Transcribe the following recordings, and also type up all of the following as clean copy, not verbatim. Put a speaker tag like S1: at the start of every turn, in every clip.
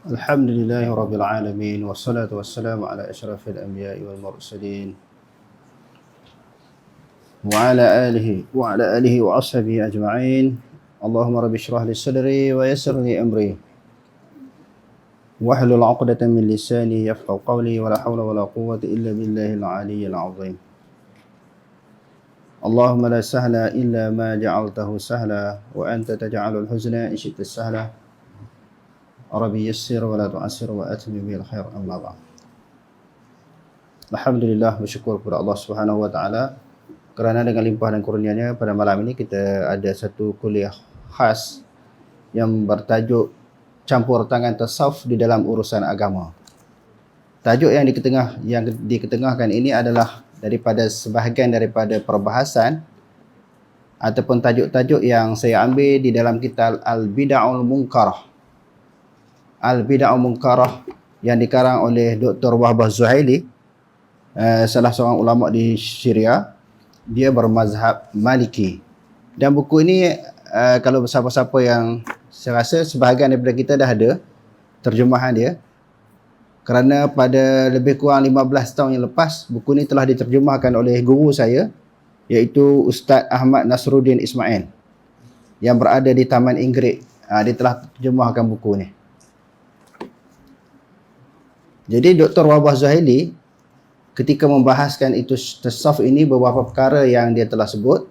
S1: الحمد لله رب العالمين والصلاة والسلام على أشرف الأنبياء والمرسلين وعلى آله وأصحابه أجمعين. اللهم رب اشرح لي صدري ويسر لي أمري واحلل عقدة من لساني يفقهوا قولي ولا حول ولا قوة إلا بالله العلي العظيم. اللهم لا سهل إلا ما جعلته سهلا وأنت تجعل الحزن إن شئت سهلا. Rabbi yassir wa la tu'assir wa atmim bil khair, amma ba'd. Alhamdulillah, bersyukur kepada Allah Subhanahu wa taala kerana dengan limpah dan kurnianya pada malam ini kita ada satu kuliah khas yang bertajuk campur tangan tasawuf di dalam urusan agama. Tajuk yang diketengahkan ini adalah daripada sebahagian daripada perbahasan ataupun tajuk-tajuk yang saya ambil di dalam kitab Al-Bid'ahul Munkarah. Al-Bid'ahul Munkarah yang dikarang oleh Dr. Wahbah Zuhaili, salah seorang ulama di Syria. Dia bermazhab Maliki. Dan buku ini kalau siapa-siapa yang saya rasa sebahagian daripada kita dah ada terjemahan dia. Kerana pada lebih kurang 15 tahun yang lepas buku ini telah diterjemahkan oleh guru saya, iaitu Ustaz Ahmad Nasruddin Ismail yang berada di Taman Inggerik. Dia telah terjemahkan buku ni. Jadi Dr. Wahbah Zuhaili ketika membahaskan itu tasawuf ini, beberapa perkara yang dia telah sebut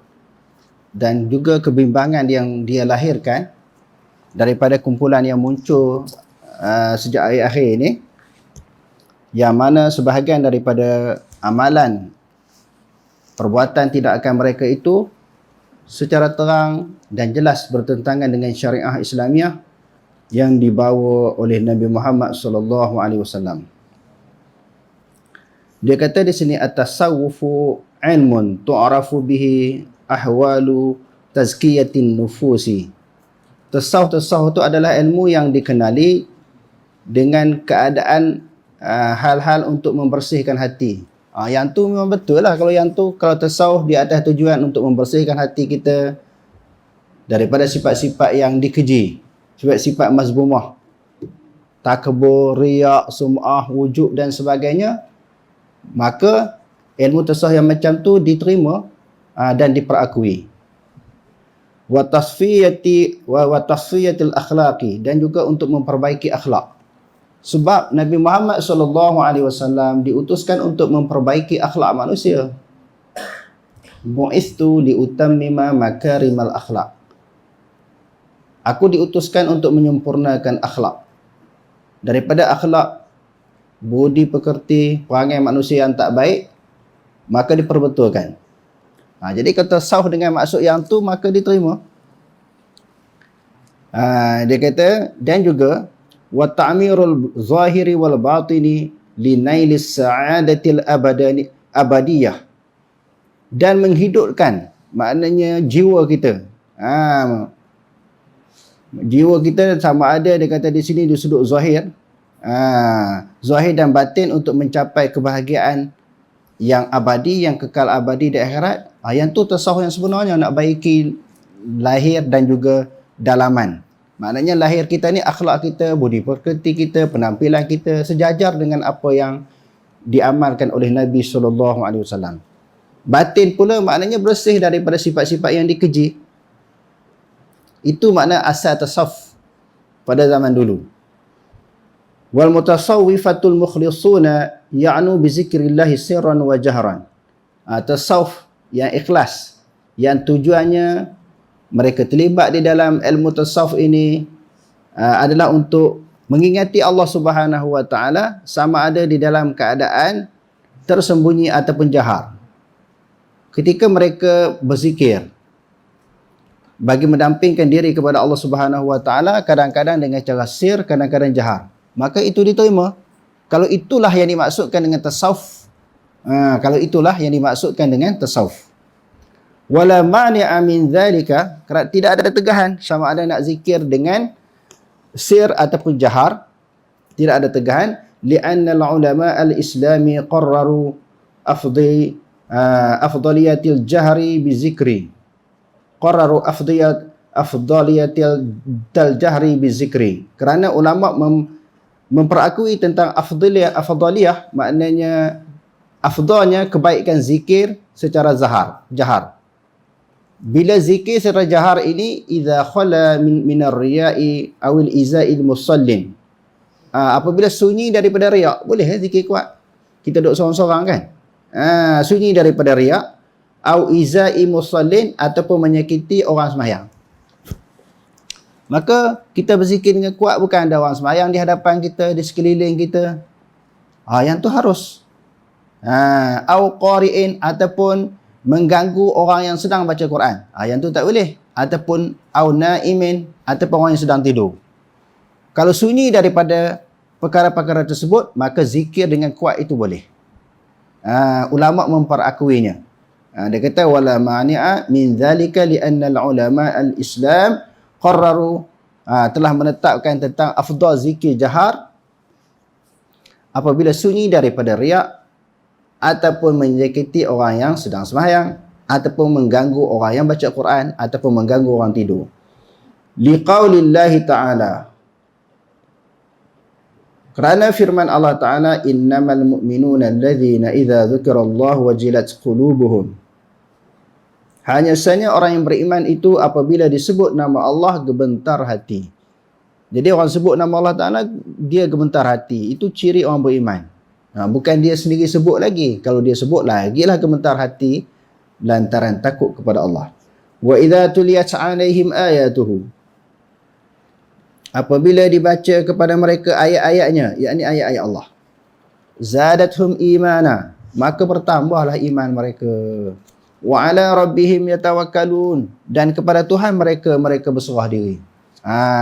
S1: dan juga kebimbangan yang dia lahirkan daripada kumpulan yang muncul sejak akhir-akhir ini, yang mana sebahagian daripada amalan perbuatan tidak akan mereka itu secara terang dan jelas bertentangan dengan syariah Islamiah yang dibawa oleh Nabi Muhammad sallallahu alaihi wasallam. Dia kata di sini, at-tasawwufu ilmun tu'rafu bihi ahwalu tazkiyatin nufusi. Tasawuf itu adalah ilmu yang dikenali dengan keadaan hal-hal untuk membersihkan hati. Yang tu memang betul lah. Kalau tasawuf di atas tujuan untuk membersihkan hati kita daripada sifat-sifat yang dikeji, sifat-sifat mazmumah, takabur, riya, sum'ah, wujud dan sebagainya, maka ilmu tasawuf yang macam tu diterima dan diperakui. Wa tasfiyatil akhlaqi, dan juga untuk memperbaiki akhlak. Sebab Nabi Muhammad SAW diutuskan untuk memperbaiki akhlak manusia. Bu'istu liutammima makarimal akhlak. Aku diutuskan untuk menyempurnakan akhlak. Daripada akhlak budi pekerti, perangai manusia yang tak baik, maka diperbetulkan. Jadi kata tasawuf dengan maksud yang tu, maka diterima. Dia kata, dan juga wa ta'mirul zahiri wal batini li nailis sa'adatil abadiyah, dan menghidupkan, maknanya jiwa kita. Jiwa kita sama ada, dia kata di sini di sudut zahir, zahir dan batin, untuk mencapai kebahagiaan yang abadi, yang kekal abadi di akhirat. Yang tu tasawuf yang sebenarnya, nak baiki lahir dan juga dalaman. Maknanya lahir kita ni, akhlak kita, budi pekerti kita, penampilan kita sejajar dengan apa yang diamalkan oleh Nabi SAW. Batin pula maknanya bersih daripada sifat-sifat yang dikeji. Itu makna asal tasawuf pada zaman dulu. Wal mutasawwifatul mukhlisuna ya'nu bi zikrillahi sirran wa jahran. Tasawuf yang ikhlas, yang tujuannya mereka terlibat di dalam ilmu tasawuf ini adalah untuk mengingati Allah Subhanahu wa taala, sama ada di dalam keadaan tersembunyi ataupun jahar. Ketika mereka berzikir bagi mendampingkan diri kepada Allah Subhanahu wa taala, kadang-kadang dengan cara sir, kadang-kadang jahar, maka itu diterima. Kalau itulah yang dimaksudkan dengan tasawuf. Kalau itulah yang dimaksudkan dengan tasawuf. Wala mani'a min dzalika, kerana tidak ada tegahan sama ada nak zikir dengan sir ataupun jahar, tidak ada tegahan. Li'anna al-ulama al-islami qarraru afdaliyatil jahri bizikri. Qarraru afdaliyatil jahri bizikri. Kerana ulama memperakui tentang afdaliyah, maknanya afdalnya kebaikan zikir secara jahar. Bila zikir secara jahar ini idza khala min ar-riya'i awil iza'il musallin. Apabila sunyi daripada riak, boleh zikir kuat. Kita duduk seorang-seorang kan? Sunyi daripada riak, au iza'i musallin, ataupun menyakiti orang sembahyang. Maka kita berzikir dengan kuat, bukan ada orang sembahyang di hadapan kita, di sekeliling kita. Yang tu harus. Au qari'in, ataupun mengganggu orang yang sedang baca Quran. Yang tu tak boleh. Ataupun au na'imin, ataupun orang yang sedang tidur. Kalau sunyi daripada perkara-perkara tersebut, maka zikir dengan kuat itu boleh. Ulama memperakuinya. Dia kata wala mani'a min zalika li'anna al-ulama al-Islam qarraru, telah menetapkan tentang afdal zikir jahar apabila sunyi daripada riak, ataupun menyakiti orang yang sedang sembahyang, ataupun mengganggu orang yang baca Quran, ataupun mengganggu orang tidur. Liqaulillahi ta'ala, kerana firman Allah Ta'ala, innamal mu'minuna allazina idza dzukirallahu wajilat qulubuhum. Hanya sahaja orang yang beriman itu apabila disebut nama Allah gemetar hati. Jadi orang sebut nama Allah Ta'ala, dia gemetar hati. Itu ciri orang beriman. Bukan dia sendiri sebut lagi. Kalau dia sebut lagilah gemetar hati lantaran takut kepada Allah. Wa idza tuliyat 'alaihim ayatuhu, apabila dibaca kepada mereka ayat-ayatnya, yakni ayat-ayat Allah, zadathum imana, maka bertambahlah iman mereka. Wa ala rabbihim yatawakkalun, dan kepada Tuhan mereka berserah diri.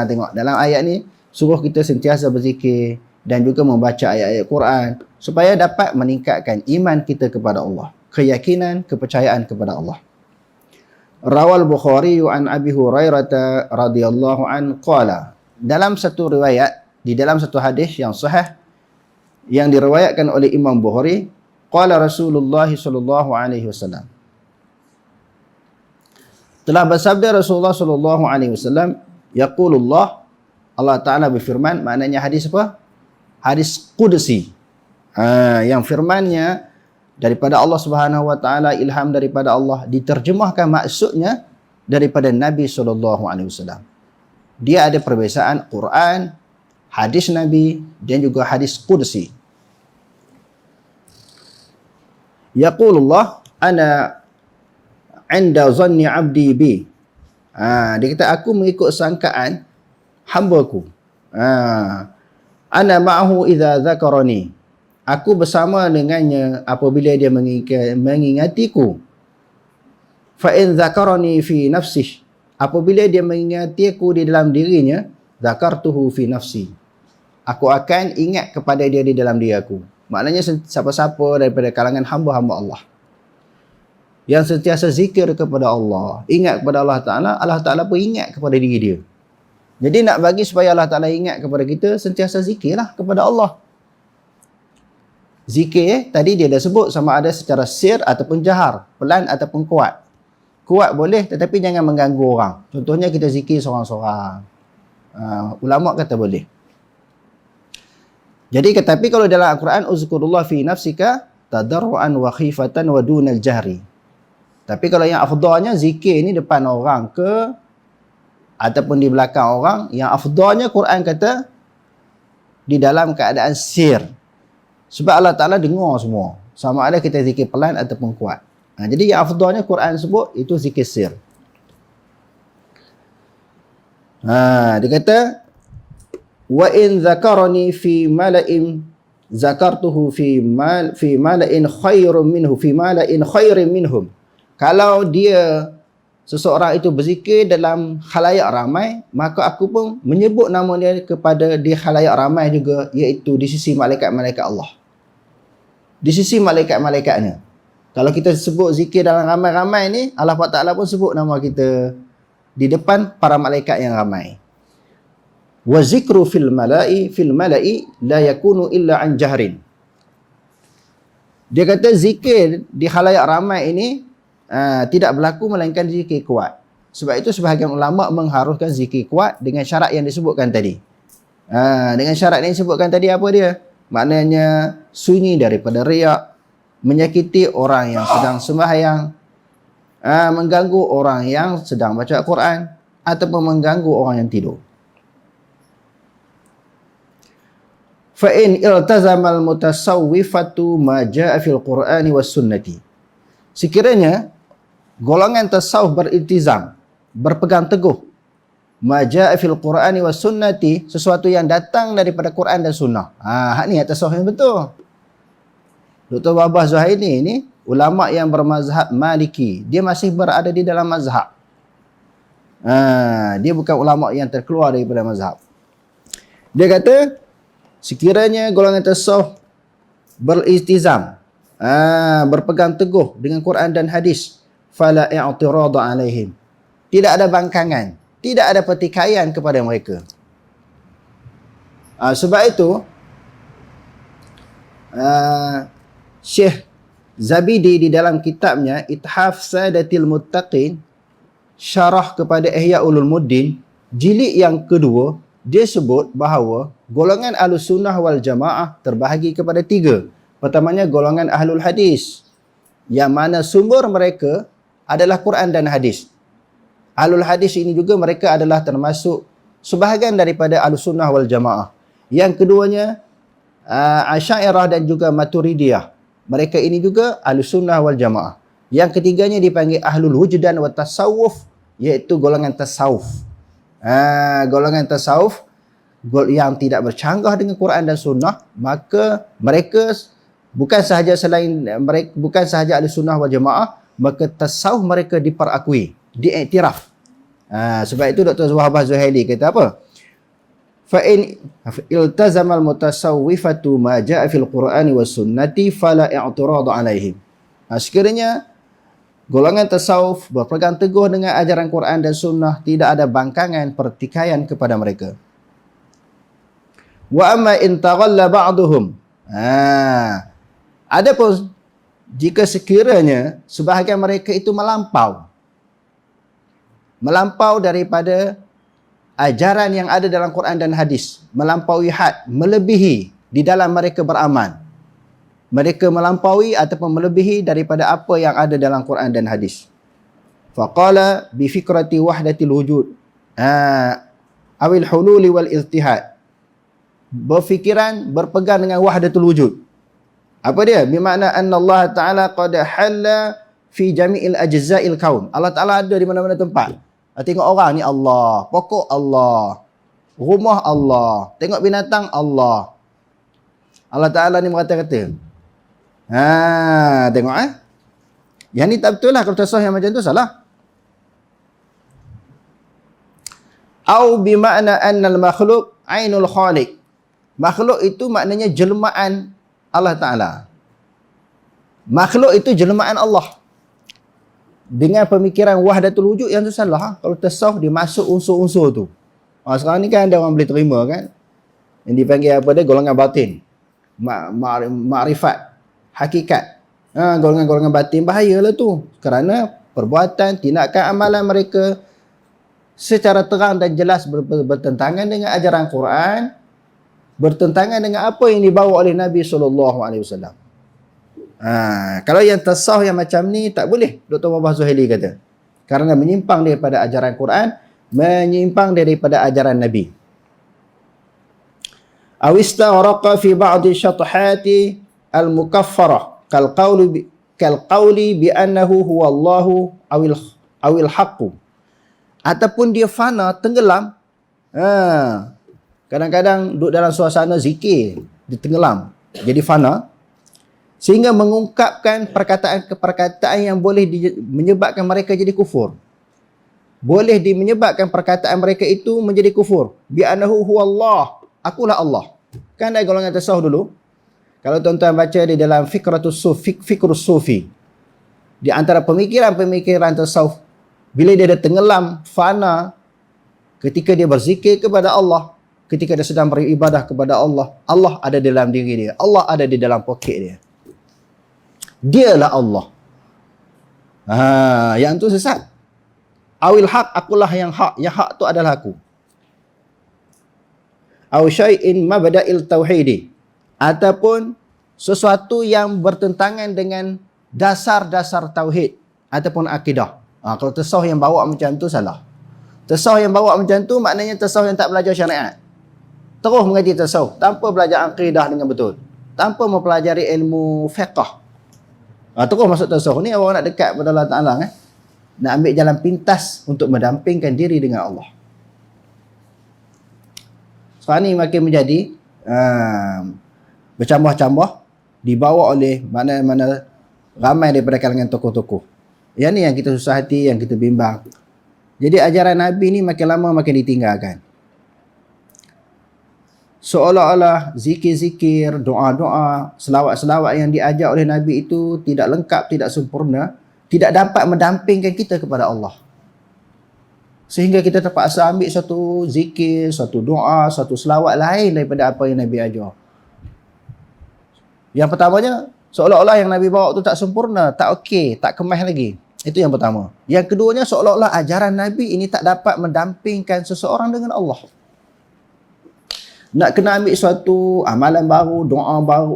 S1: Tengok dalam ayat ni suruh kita sentiasa berzikir dan juga membaca ayat-ayat Quran supaya dapat meningkatkan iman kita kepada Allah, keyakinan, kepercayaan kepada Allah. Rawal Bukhari an Abi Hurairah radhiyallahu an qala, dalam satu riwayat, di dalam satu hadis yang sahih yang diriwayatkan oleh Imam Bukhari, qala Rasulullah sallallahu alaihi wasallam, telah bersabda Rasulullah sallallahu alaihi wasallam, yaqulullah, Allah Taala berfirman. Maknanya hadis apa? Hadis qudsi. Yang firmannya daripada Allah Subhanahu wa taala, ilham daripada Allah, diterjemahkan maksudnya daripada Nabi sallallahu alaihi wasallam. Dia ada perbezaan Quran, hadis Nabi, dan juga hadis qudsi. Yaqulullah ana 'inda zanni 'abdi bi. Dia kata aku mengikut sangkaan hamba-ku. Ana ma'ahu idza dzakarani. Aku bersama dengannya apabila dia mengingatiku. Fa in dzakarani fi nafsihi, apabila dia mengingati aku di dalam dirinya, zakartuhu fi nafsi, aku akan ingat kepada dia di dalam diri aku. Maknanya siapa-siapa daripada kalangan hamba-hamba Allah yang sentiasa zikir kepada Allah, ingat kepada Allah Ta'ala, Allah Ta'ala pun ingat kepada diri dia. Jadi nak bagi supaya Allah Ta'ala ingat kepada kita, sentiasa zikirlah kepada Allah. Zikir tadi dia dah sebut sama ada secara sir ataupun jahar, pelan ataupun kuat. Kuat boleh, tetapi jangan mengganggu orang. Contohnya kita zikir seorang-seorang. Ulama kata boleh. Jadi tetapi kalau dalam Al-Quran, uzkurullah fi nafsika tadarruan wa khifatan wa dunal jahri. Tapi kalau yang afdalnya zikir ni depan orang ke ataupun di belakang orang, yang afdalnya Quran kata di dalam keadaan sir. Sebab Allah Ta'ala dengar semua. Sama ada kita zikir pelan ataupun kuat. Jadi yang afdalnya Quran sebut itu zikir sir. Dia kata wa in zakarani fi mala'in zakartuhu fi mala'in khairum minhu fi mala'in khairin minhum. Kalau dia seseorang itu berzikir dalam khalayak ramai, maka aku pun menyebut nama dia kepada di khalayak ramai juga, iaitu di sisi malaikat-malaikat Allah, di sisi malaikat-malaikatnya. Kalau kita sebut zikir dalam ramai-ramai ni, Allah Ta'ala pun sebut nama kita di depan para malaikat yang ramai. Wa zikru fil mala'i la yakunu illa an jahrin. Dia kata zikir di khalayak ramai ini tidak berlaku melainkan zikir kuat. Sebab itu sebahagian ulama mengharuskan zikir kuat dengan syarat yang disebutkan tadi. Dengan syarat yang disebutkan tadi apa dia? Maknanya sunyi daripada riak, menyakiti orang yang sedang sembahyang, mengganggu orang yang sedang baca Al-Quran, ataupun mengganggu orang yang tidur. Fa'in iltazamal mutasawwifatu ma ja'a fil Qur'ani was sunnati. Sekiranya golongan tasawuf beriltizam, berpegang teguh, ma ja'a fil Qur'ani was sunnati, sesuatu yang datang daripada Quran dan sunnah. Hak ni tasawuf yang betul. Dr. Wahbah Zuhaili ni ulama yang bermazhab Maliki. Dia masih berada di dalam mazhab. Dia bukan ulama yang terkeluar daripada mazhab. Dia kata, sekiranya golongan tasawuf beriltizam, berpegang teguh dengan Quran dan hadis, fala i'tirada alaihim. Tidak ada bangkangan, tidak ada pertikaian kepada mereka. Sebab itu Syekh Zabidi di dalam kitabnya Ithaf Sadatil Muttaqin, syarah kepada Ihya Ulumuddin, jilid yang kedua, dia sebut bahawa golongan Ahlus Sunnah wal Jamaah terbahagi kepada 3. Pertamanya golongan Ahlul Hadis, yang mana sumber mereka adalah Quran dan hadis. Ahlul Hadis ini juga mereka adalah termasuk sebahagian daripada Ahlus Sunnah wal Jamaah. Yang keduanya Asy'ariyah dan juga Maturidiyah. Mereka ini juga Ahlus Sunnah wal Jamaah. Yang ketiganya dipanggil Ahlul Wujdan wa Tasawuf, iaitu golongan tasawuf. Golongan tasawuf yang tidak bercanggah dengan Quran dan Sunnah, maka mereka bukan sahaja Ahlus Sunnah wal Jamaah, maka tasawuf mereka diperakui, diiktiraf. Sebab itu Dr. Wahbah Zuhaili kata apa? Fa'in iltazamal mutasawwifatu ma ja'a fil Qur'ani was sunnati fala i'tirada alaihim. Sekiranya golongan tasawuf berpegang teguh dengan ajaran Quran dan sunnah, tidak ada bangkangan pertikaian kepada mereka. Wa amma in taghalla ba'duhum. Adapun jika sekiranya sebahagian mereka itu melampau daripada ajaran yang ada dalam Quran dan hadis, melampaui had, melebihi di dalam mereka beramal. Mereka melampaui ataupun melebihi daripada apa yang ada dalam Quran dan hadis. Faqala bi fikrati wahdatil wujud awil hululi wal ijtihad. Berfikiran, berpegang dengan wahdatul wujud. Apa dia? Bermakna anna Allah Ta'ala qad halla fi jami'il ajza'il kaun. Allah Ta'ala ada di mana-mana tempat. Tengok orang ni Allah, pokok Allah, rumah Allah, tengok binatang Allah. Allah Ta'ala ni berkata-kata. Tengok yang ni tak betul lah. Kalau tasawuf yang macam tu salah. Au bimakna annal makhluk ainul khaliq. Makhluk itu maknanya jelmaan Allah Ta'ala. Makhluk itu jelmaan Allah. Dengan pemikiran wahdatul wujud yang tu salah. Kalau tasawuf dia masuk unsur-unsur tu. Sekarang ni kan ada orang boleh terima kan, yang dipanggil apa dia, golongan batin, ma'rifat, hakikat. Golongan-golongan batin bahayalah tu, kerana perbuatan, tindakan, amalan mereka secara terang dan jelas bertentangan dengan ajaran Quran, bertentangan dengan apa yang dibawa oleh Nabi SAW. Kalau yang tasawuf yang macam ni tak boleh, Dr. Wahbah Zuhaili kata, kerana menyimpang daripada ajaran Quran, menyimpang daripada ajaran Nabi. Awistaraqa fi ba'di syatahati al-mukaffarah kal qawli bi annahu huwa Allahu awil haqqu. Ataupun dia fana, tenggelam. Kadang-kadang duduk dalam suasana zikir, dia tenggelam, jadi fana, sehingga mengungkapkan perkataan-perkataan yang boleh menyebabkan mereka jadi kufur. Boleh menyebabkan perkataan mereka itu menjadi kufur. Bi annahu huwallah, akulah Allah. Kan ada golongan tasawuf dulu. Kalau tuan-tuan baca di dalam Fikrus Sufi, di antara pemikiran-pemikiran tasawuf, bila dia dah tenggelam, fana, ketika dia berzikir kepada Allah, ketika dia sedang beribadah kepada Allah, Allah ada dalam diri dia, Allah ada di dalam poket dia. Dialah Allah. Yang tu sesat. Awil haq, akulah yang hak tu adalah aku. au syai'in mabda'il tauhidi, ataupun sesuatu yang bertentangan dengan dasar-dasar tauhid ataupun akidah. Kalau tasawuf yang bawa macam tu salah. Tasawuf yang bawa macam tu maknanya tasawuf yang tak belajar syariat. Terus mengaji tasawuf tanpa belajar akidah dengan betul, tanpa mempelajari ilmu fiqh. Terus masuk tasawuf ni, orang nak dekat kepada Allah Ta'ala kan? Nak ambil jalan pintas untuk mendampingkan diri dengan Allah. Sekarang ni makin menjadi bercambah-cambah, dibawa oleh mana-mana ramai daripada kalangan tokoh-tokoh. Yang ni yang kita susah hati, yang kita bimbang. Jadi ajaran Nabi ni makin lama makin ditinggalkan. Seolah-olah zikir-zikir, doa-doa, selawat-selawat yang diajar oleh Nabi itu tidak lengkap, tidak sempurna, tidak dapat mendampingkan kita kepada Allah. Sehingga kita terpaksa ambil satu zikir, satu doa, satu selawat lain daripada apa yang Nabi ajar. Yang pertamanya, seolah-olah yang Nabi bawa itu tak sempurna, tak okey, tak kemas lagi. Itu yang pertama. Yang keduanya, seolah-olah ajaran Nabi ini tak dapat mendampingkan seseorang dengan Allah. Nak kena ambil suatu amalan baru,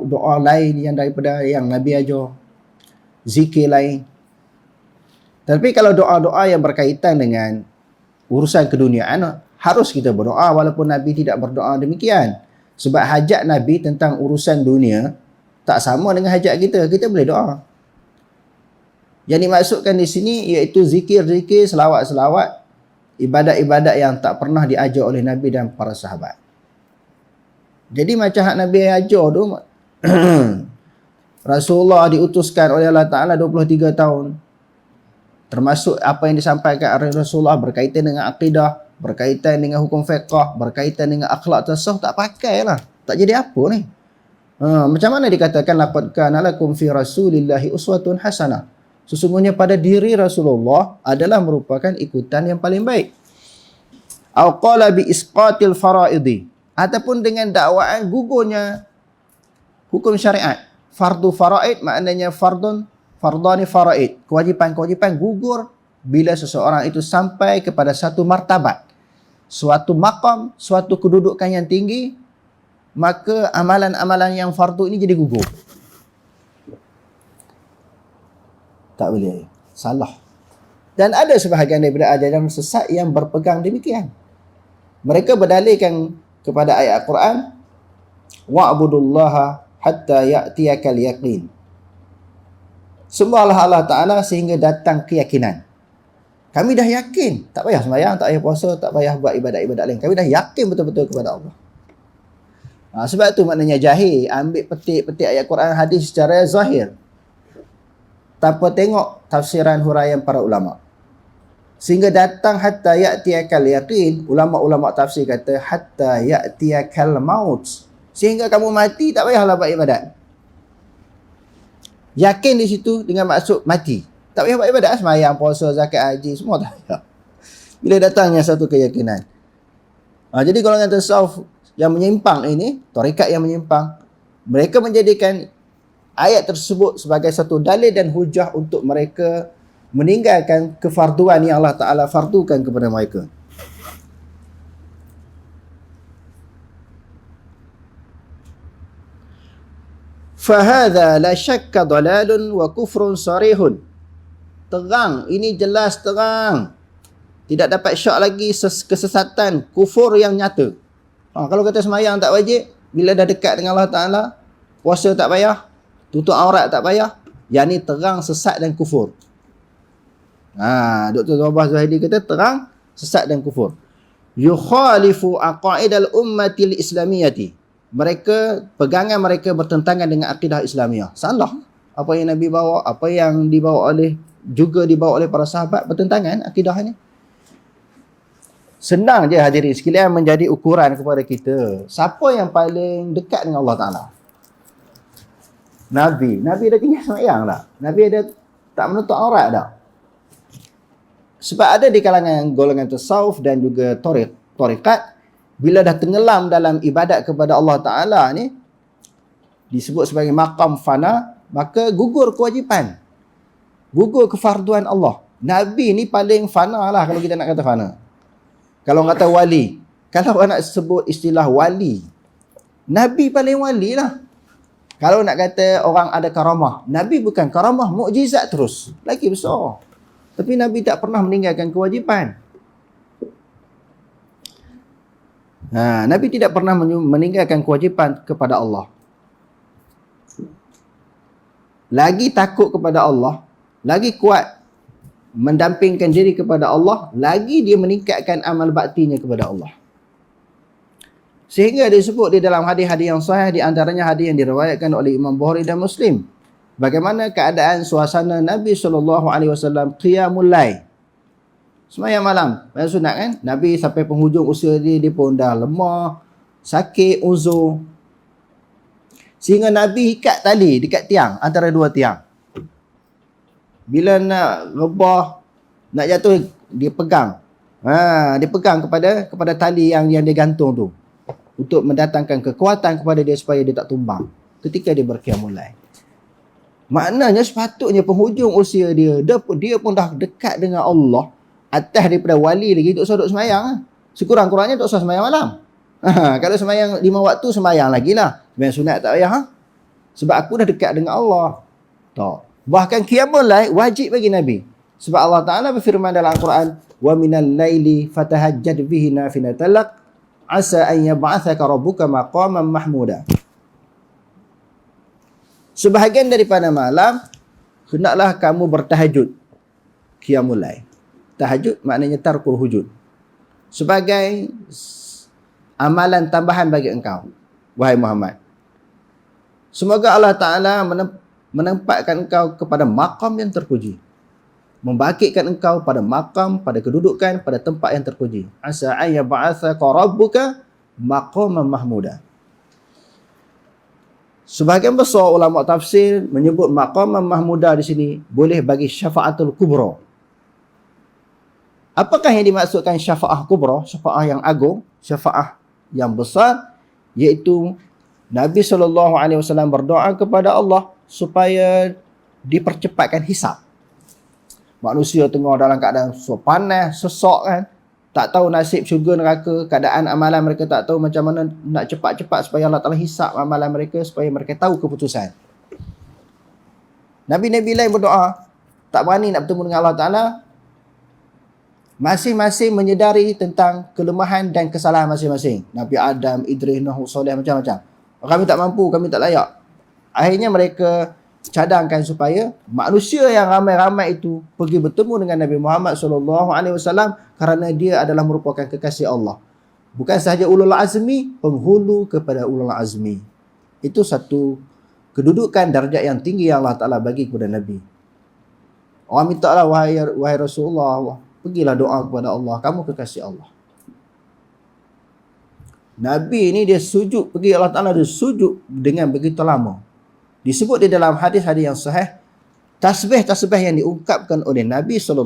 S1: doa lain yang daripada yang Nabi ajar, zikir lain. Tapi kalau doa-doa yang berkaitan dengan urusan keduniaan, harus kita berdoa walaupun Nabi tidak berdoa demikian. Sebab hajat Nabi tentang urusan dunia tak sama dengan hajat kita. Kita boleh doa. Yang dimaksudkan di sini iaitu zikir-zikir, selawat-selawat, ibadat-ibadat yang tak pernah diajar oleh Nabi dan para sahabat. Jadi macam hak Nabi ajar tu, Rasulullah diutuskan oleh Allah Ta'ala 23 tahun. Termasuk apa yang disampaikan oleh Rasulullah berkaitan dengan akidah, berkaitan dengan hukum fiqh, berkaitan dengan akhlak tasawuf, tak pakai lah. Tak jadi apa ni. Macam mana dikatakan laqad kana lakum fi rasulillahi uswatun hasanah. Sesungguhnya pada diri Rasulullah adalah merupakan ikutan yang paling baik. Au qala bi isqatil faraidi, ataupun dengan dakwaan gugurnya hukum syariat. Fardu faraid maknanya fardani faraid, kewajipan-kewajipan gugur bila seseorang itu sampai kepada satu martabat, suatu maqam, suatu kedudukan yang tinggi, maka amalan-amalan yang fardu ini jadi gugur. Tak boleh, salah. Dan ada sebahagian daripada ajaran sesat yang berpegang demikian. Mereka berdalilkan kepada ayat Al-Quran, wa'budullaha hatta ya'tiyakal yaqin. Sembahlah Allah Ta'ala sehingga datang keyakinan. Kami dah yakin. Tak payah sembahyang, tak payah puasa, tak payah buat ibadat-ibadat lain. Kami dah yakin betul-betul kepada Allah. Sebab tu maknanya jahil. Ambil petik-petik ayat Quran hadis secara zahir, tanpa tengok tafsiran huraian para ulama. Sehingga datang hatta ya'tiyakal yaqin. Ulama-ulama tafsir kata hatta ya'tiyakal maut. Sehingga kamu mati, tak payahlah buat ibadat. Yakin di situ dengan maksud mati. Tak payah buat ibadat, sembahyang, puasa, zakat, haji, semua tak payah. Bila datangnya satu keyakinan. Jadi golongan tasawuf yang menyimpang ini, tarekat yang menyimpang, mereka menjadikan ayat tersebut sebagai satu dalil dan hujah untuk mereka meninggalkan kefarduan yang Allah Ta'ala fardukan kepada mereka. Fahadha la syakka dalalun wa kufrun sarihun. Terang, ini jelas terang. Tidak dapat syak lagi kesesatan, kufur yang nyata. Kalau kata sembahyang tak wajib, bila dah dekat dengan Allah Ta'ala, puasa tak payah, tutup aurat tak payah, yang ni terang, sesat dan kufur. Dr. Wabah Zahidi kata terang, sesat dan kufur. Yukhalifu aqaidal ummatil islamiyati. Mereka, pegangan mereka bertentangan dengan akidah Islamiah. Salah. Apa yang Nabi bawa, apa yang dibawa oleh para sahabat bertentangan akidahnya. Senang je hadirin sekalian menjadi ukuran kepada kita. Siapa yang paling dekat dengan Allah Ta'ala? Nabi. Nabi dah tinggal sembahyang tak? Nabi ada tak menutup aurat tak? Sebab ada di kalangan golongan tasawuf dan juga tarekat, bila dah tenggelam dalam ibadat kepada Allah Ta'ala ni, disebut sebagai maqam fana, maka gugur kewajipan, gugur kefarduan Allah. Nabi ni paling fana lah kalau kita nak kata fana. Kalau kata wali, Kalau nak sebut istilah wali, Nabi paling wali lah. Kalau nak kata orang ada karamah, Nabi bukan karamah, mukjizat terus. Lagi besar. Tapi Nabi tak pernah meninggalkan kewajipan. Nabi tidak pernah meninggalkan kewajipan kepada Allah. Lagi takut kepada Allah, lagi kuat mendampingkan diri kepada Allah, lagi dia meningkatkan amal baktinya kepada Allah. Sehingga disebut di dalam hadis-hadis yang sahih, di antaranya hadis yang diriwayatkan oleh Imam Bukhari dan Muslim, bagaimana keadaan suasana Nabi SAW qiyamul lail, sembahyang malam, sembahyang sunat kan. Nabi sampai penghujung usia dia pun dah lemah, sakit, uzur. Sehingga Nabi ikat tali dekat tiang, antara dua tiang. Bila nak rebah, nak jatuh, dia pegang. Dia pegang kepada tali yang dia gantung tu, untuk mendatangkan kekuatan kepada dia supaya dia tak tumbang ketika dia berqiyamul lail. Maknanya sepatutnya penghujung usia dia pun dah dekat dengan Allah, atas daripada wali lagi, tak usah duduk semayang. Sekurang-kurangnya tak usah semayang malam. Kalau semayang 5 waktu, semayang lagi lah. Semayang sunat tak payah. Sebab aku dah dekat dengan Allah. Tak. Bahkan qiyamul lail wajib bagi Nabi. Sebab Allah Ta'ala berfirman dalam Al-Quran, wa minal laili fatahajjad bihi nafilatan lak asa an yab'athaka rabbuka maqaman mahmuda. Sebahagian daripada malam, hendaklah kamu bertahajud. Qiyamul lail. Tahajud maknanya tarkul hujud. Sebagai amalan tambahan bagi engkau, wahai Muhammad. Semoga Allah Ta'ala menempatkan engkau kepada maqam yang terpuji. Membangkitkan engkau pada maqam, pada kedudukan, pada tempat yang terpuji. Asa ayya ba'athaka rabbuka maqaman mahmuda. Sebahagian besar ulama tafsir menyebut maqaman mahmuda di sini boleh bagi syafaatul kubra. Apakah yang dimaksudkan syafaah kubra? Syafaah yang agung, syafaah yang besar, iaitu Nabi SAW berdoa kepada Allah supaya dipercepatkan hisab. Manusia tengah dalam keadaan panas, sesak kan, tak tahu nasib syurga neraka, keadaan amalan mereka tak tahu macam mana nak cepat-cepat supaya Allah Ta'ala hisab amalan mereka, supaya mereka tahu keputusan. Nabi-Nabi lain berdoa, tak berani nak bertemu dengan Allah Ta'ala, masing-masing menyedari tentang kelemahan dan kesalahan masing-masing. Nabi Adam, Idris, Nuh, Saleh, macam-macam. Kami tak mampu, kami tak layak. Akhirnya mereka cadangkan supaya manusia yang ramai-ramai itu pergi bertemu dengan Nabi Muhammad SAW, kerana dia adalah merupakan kekasih Allah. Bukan sahaja ulul azmi, penghulu kepada ulul azmi. Itu satu kedudukan darjat yang tinggi yang Allah Ta'ala bagi kepada Nabi. Orang minta lah, wahai Rasulullah, pergilah doa kepada Allah, kamu kekasih Allah. Nabi ni dia sujud, pergi Allah Ta'ala dia sujud dengan begitu lama. Disebut di dalam hadis-hadis yang sahih, tasbih-tasbih yang diungkapkan oleh Nabi SAW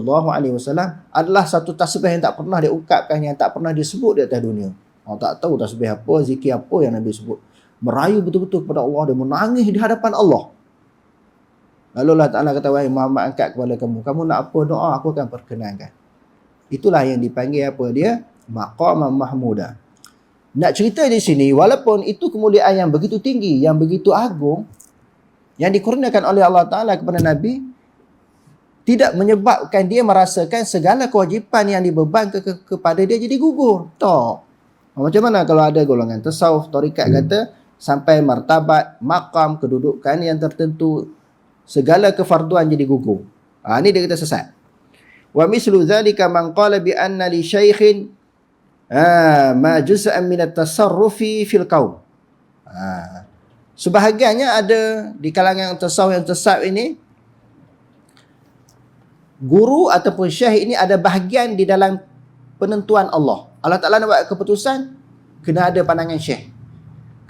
S1: adalah satu tasbih yang tak pernah diungkapkan, yang tak pernah disebut di atas dunia. Orang tak tahu tasbih apa, zikir apa yang Nabi sebut. Merayu betul-betul kepada Allah, dia menangis di hadapan Allah. Lalu Allah Ta'ala kata, wahai Muhammad, angkat kepala kamu. Kamu nak apa doa, aku akan perkenankan. Itulah yang dipanggil apa dia? Maqaman mahmuda. Nak cerita di sini, walaupun itu kemuliaan yang begitu tinggi, yang begitu agung, yang dikurniakan oleh Allah Ta'ala kepada Nabi, tidak menyebabkan dia merasakan segala kewajipan yang dibebankan kepada dia jadi gugur. Tak. Macam mana kalau ada golongan tasawuf, tarikat kata, sampai martabat, maqam, kedudukan yang tertentu, segala kefarduan jadi gugur. Ini dia kata sesat. Wa mislu dhalika man qala bi anna li syaikhin ma juz'an min at-tasarrufi fil qaum. Sebahagiannya ada di kalangan tasawuf yang sesat ini, guru ataupun syekh ini ada bahagian di dalam penentuan Allah. Allah Ta'ala nak buat keputusan, kena ada pandangan syekh,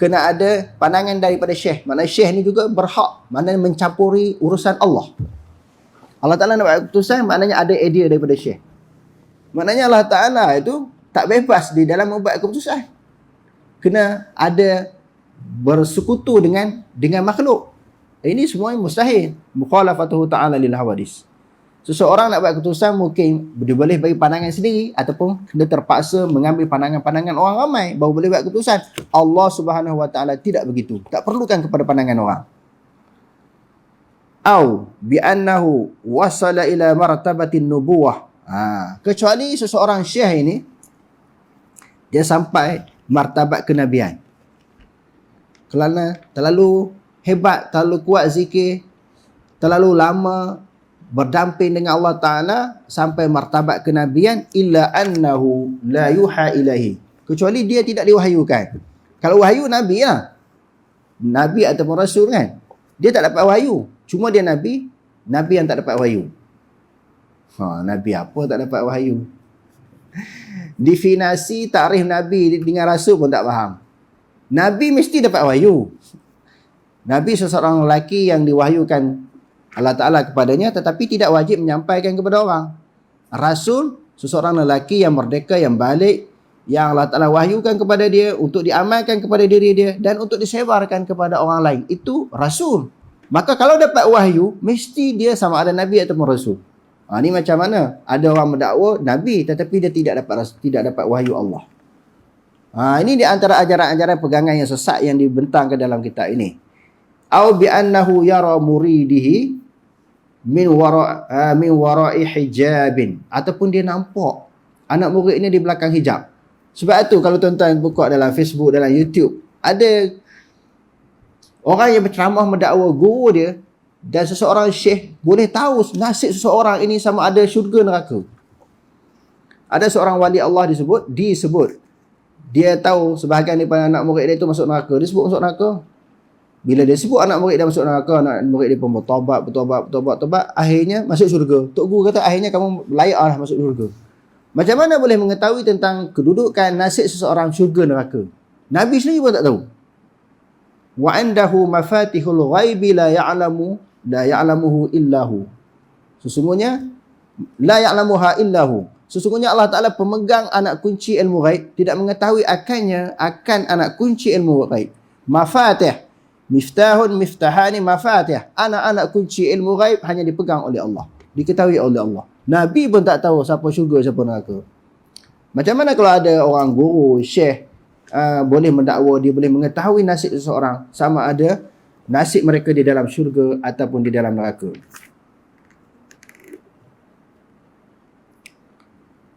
S1: kena ada pandangan daripada syekh. Maknanya syekh ni juga berhak, maknanya mencampuri urusan Allah. Allah Ta'ala nak buat keputusan, maknanya ada idea daripada syekh. Maknanya Allah Ta'ala itu tak bebas di dalam membuat keputusan. Kena ada bersekutu dengan makhluk. Ini semuanya mustahil. Mukhalafatuhu ta'ala lil hawadis. Seseorang nak buat keputusan mungkin dia boleh bagi pandangan sendiri ataupun dia terpaksa mengambil pandangan-pandangan orang ramai baru boleh buat keputusan. Allah Subhanahu Wa Taala tidak begitu. Tak perlukan kepada pandangan orang. Au bi annahu wasala ila martabatin nubuwah. Kecuali seseorang syekh ini dia sampai martabat kenabian. Kerana terlalu hebat, terlalu kuat zikir, terlalu lama berdamping dengan Allah Ta'ala sampai martabat kenabian, illa annahu la yuha ilahi, kecuali dia tidak diwahyukan. Kalau wahyu Nabi lah, Nabi ataupun Rasul kan, dia tak dapat wahyu, cuma dia Nabi yang tak dapat wahyu. Nabi apa tak dapat wahyu? Definasi takrif Nabi dengan Rasul pun tak faham. Nabi mesti dapat wahyu. Nabi seseorang lelaki yang diwahyukan Allah Ta'ala kepadanya, tetapi tidak wajib menyampaikan kepada orang. Rasul, seseorang lelaki yang merdeka, yang balik, yang Allah Ta'ala wahyukan kepada dia untuk diamalkan kepada diri dia dan untuk disebarkan kepada orang lain. Itu Rasul. Maka kalau dapat wahyu, mesti dia sama ada Nabi ataupun Rasul. Ni macam mana? Ada orang mendakwa Nabi tetapi dia tidak dapat wahyu Allah. Ini di antara ajaran-ajaran pegangan yang sesat yang dibentang ke dalam kitab ini. Au bi annahu yara muridihi min wara'i hijabin, ataupun dia nampak anak murid ini di belakang hijab. Sebab itu kalau tuan-tuan buka dalam Facebook, dalam YouTube, ada orang yang berceramah mendakwa guru dia, dan seseorang syekh boleh tahu nasib seseorang ini sama ada syurga neraka. Ada seorang wali Allah disebut dia tahu sebahagian daripada anak murid dia itu masuk neraka. Dia sebut masuk neraka. Bila dia sebut anak murid dia masuk neraka, anak murid dia pun bertobat, akhirnya masuk syurga. Tok Guru kata akhirnya kamu layak lah masuk syurga. Macam mana boleh mengetahui tentang kedudukan nasib seseorang syurga neraka? Nabi sendiri pun tak tahu. Wa indahu mafatihul ghaibi la ya'lamuhu illahu. Sesungguhnya la ya'lamuha illahu. Sesungguhnya Allah Ta'ala pemegang anak kunci ilmu ghaib, tidak mengetahui akan anak kunci ilmu ghaib. Mafatih, miftahun, miftahani, mafatih. Anak-anak kunci ilmu ghaib hanya dipegang oleh Allah, diketahui oleh Allah. Nabi pun tak tahu siapa syurga, siapa neraka. Macam mana kalau ada orang guru, syekh, boleh mendakwa, dia boleh mengetahui nasib seseorang, sama ada nasib mereka di dalam syurga ataupun di dalam neraka.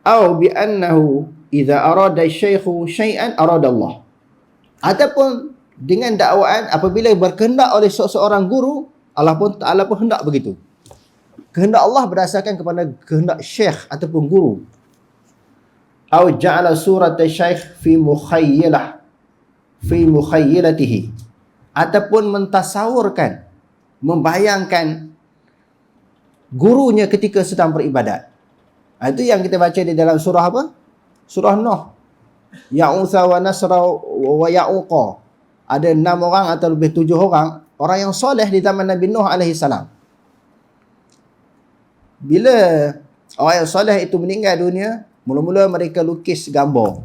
S1: Au bi annahu idza arada asy-syaikhu syai'an arada Allah. Ataupun dengan dakwaan apabila berkehendak oleh seorang guru, Allah Ta'ala pun hendak begitu. Kehendak Allah berdasarkan kepada kehendak syekh ataupun guru. Au ja'ala surat asy-syaikh fi mukhayyilatihi. Ataupun mentasawurkan, membayangkan gurunya ketika sedang beribadat. Itu yang kita baca di dalam surah apa? Surah Nuh. Ya'utha wa Nasra wa Ya'uqa. Ada 6 orang atau lebih 7 orang yang soleh di zaman Nabi Nuh alaihi salam. Bila orang yang soleh itu meninggal dunia, mula-mula mereka lukis gambar.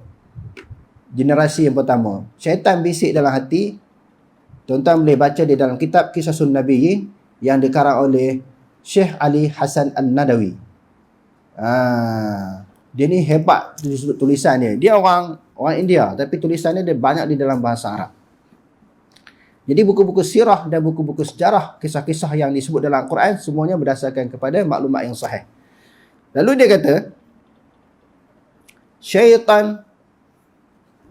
S1: Generasi yang pertama. Syaitan bisik dalam hati. Tuan-tuan boleh baca di dalam kitab Qisasun Nabiyyin yang dikarang oleh Syekh Ali Hasan An-Nadawi. Dia ni hebat tulisan dia. Dia orang India tapi tulisannya dia banyak di dalam bahasa Arab. Jadi buku-buku sirah dan buku-buku sejarah, kisah-kisah yang disebut dalam Al-Quran semuanya berdasarkan kepada maklumat yang sahih. Lalu dia kata syaitan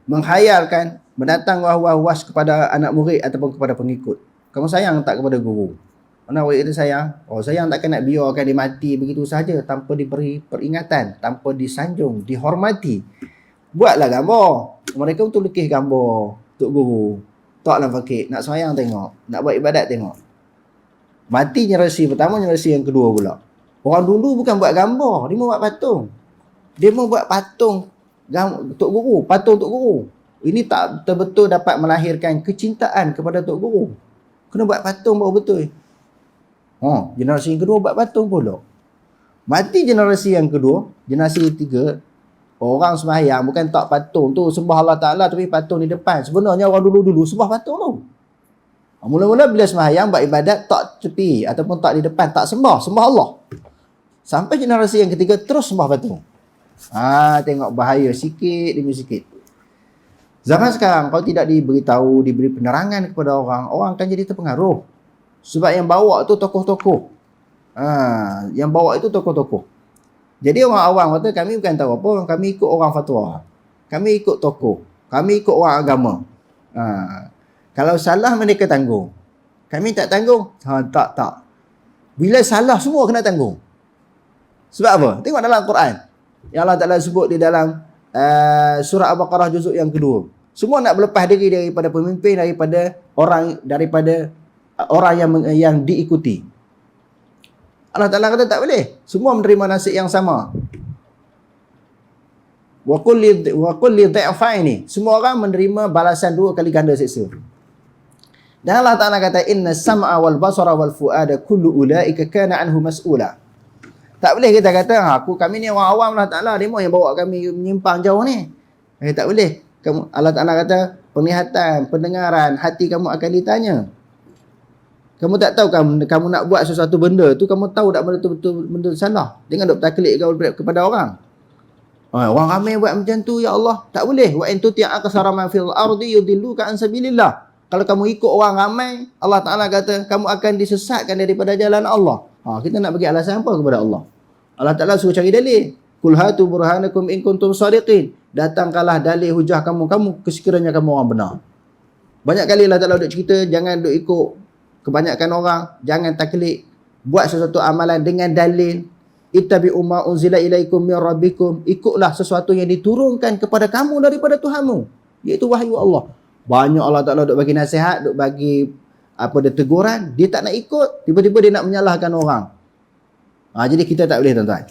S1: menghayalkan, mendatang was-was kepada anak murid ataupun kepada pengikut. Kamu sayang tak kepada guru? Mana murid kita sayang? Sayang takkan nak biarkan dia mati begitu saja tanpa diberi peringatan, tanpa disanjung, dihormati. Buatlah gambar. Mereka untuk lukis gambar untuk guru. Taklah fakir, nak sayang tengok, nak buat ibadat tengok. Mati generasi pertama, generasi yang kedua pula. Orang dulu bukan buat gambar, dia mau buat patung. Dia mau buat patung untuk guru, patung untuk guru. Ini tak betul-betul dapat melahirkan kecintaan kepada Tok Guru. Kena buat patung baru betul. Generasi yang kedua buat patung pula. Mati generasi yang kedua, generasi ketiga, orang sembahyang bukan tak patung tu sembah Allah Ta'ala tapi patung di depan. Sebenarnya orang dulu-dulu sembah patung tu. Mula-mula bila sembahyang buat ibadat tak tepi ataupun tak di depan, tak sembah Allah. Sampai generasi yang ketiga terus sembah patung. Tengok bahaya sikit demi sikit. Zaman sekarang kalau tidak diberitahu, diberi penerangan kepada orang, orang akan jadi terpengaruh. Sebab yang bawa tu tokoh-tokoh. Yang bawa itu tokoh-tokoh. Jadi orang awam kata kami bukan tahu apa, kami ikut orang fatwa. Kami ikut tokoh. Kami ikut orang agama. Kalau salah mereka tanggung. Kami tak tanggung. Tak. Bila salah semua kena tanggung. Sebab apa? Tengok dalam Quran. Yang Allah Ta'ala sebut di dalam surah Al-Baqarah juzuk yang kedua. Semua nak berlepas diri daripada pemimpin, daripada orang yang diikuti. Allah Ta'ala kata tak boleh. Semua menerima nasib yang sama. Wa kulli dhi'faini. Semua orang menerima balasan 2 kali ganda siksa. Dan Allah Ta'ala kata inna sam'a wal basara wal fu'ada kullu ulaika kana anhu mas'ula. Tak boleh kita kata kami ni orang awam Allah Ta'ala, dia yang bawa kami menyimpang jauh ni. Tak boleh. Allah Ta'ala kata penglihatan, pendengaran, hati kamu akan ditanya. Kamu tak tahu kamu nak buat sesuatu benda tu, kamu tahu tak benda tu betul benda salah. Jangan duk taklid kepada orang. Orang ramai buat macam tu, ya Allah. Tak boleh. Wa in tuti' aktsara man fil ardi yudilluka an sabilillah. Kalau kamu ikut orang ramai, Allah Ta'ala kata kamu akan disesatkan daripada jalan Allah. Kita nak bagi alasan apa kepada Allah? Allah Ta'ala suruh cari dalil. Qul hatu burhanakum in kuntum shadiqin. Datangkanlah dalil hujah kamu sekiranya kamu orang benar. Banyak kali Allah Ta'ala duk cerita jangan duk ikut kebanyakan orang, jangan taklid, buat sesuatu amalan dengan dalil. Ittabi'u ma unzila ilaikum min rabbikum. Ikutlah sesuatu yang diturunkan kepada kamu daripada Tuhanmu, iaitu wahyu Allah. Banyak Allah Ta'ala duk bagi nasihat, duk bagi teguran, dia tak nak ikut, tiba-tiba dia nak menyalahkan orang. Jadi kita tak boleh tuan-tuan.